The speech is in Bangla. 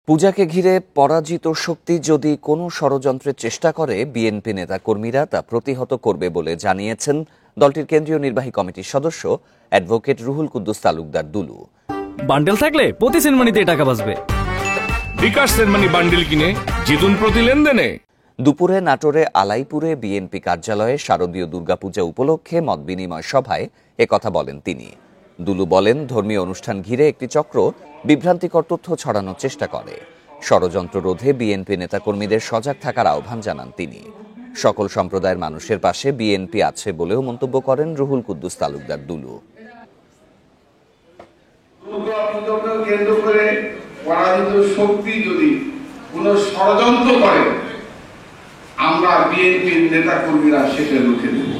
পূজাকে ঘিরে পরাজিত শক্তি যদি কোনো ষড়যন্ত্রের চেষ্টা করে বিএনপি নেতাকর্মীরা তা প্রতিহত করবে বলে জানিয়েছেন দলটির কেন্দ্রীয় নির্বাহী কমিটির সদস্য অ্যাডভোকেট রুহুল কুদ্দুস তালুকদার দুলু। বান্ডেল থাকলে প্রতি সেনমানিতে টাকা বাঁচবে। বিকাশ সেনমানি বান্ডেল কিনে জিতুন প্রতি লেনদেনে। দুপুরে নাটোরে আলাইপুরে বিএনপি কার্যালয়ে শারদীয় দুর্গাপূজা উপলক্ষে মতবিনিময় সভায় একথা বলেন তিনি। দুলু বলেন, ধর্মীয় অনুষ্ঠান ঘিরে একটি চক্র বিভ্রান্তিকর তথ্য ছড়ানোর চেষ্টা করে। ষড়যন্ত্র রোধে বিএনপি নেতাকর্মীদের সজাগ থাকার আহ্বান জানান তিনি। সকল সম্প্রদায়ের মানুষের পাশে বিএনপি আছে বলেও মন্তব্য করেন রুহুল কুদ্দুস তালুকদার দুলু। কেন্দ্র করে পরাজিত শক্তি যদি কোন ষড়যন্ত্র করে, আমরা বিএনপির নেতাকর্মীরা সেটা রুখে দেব।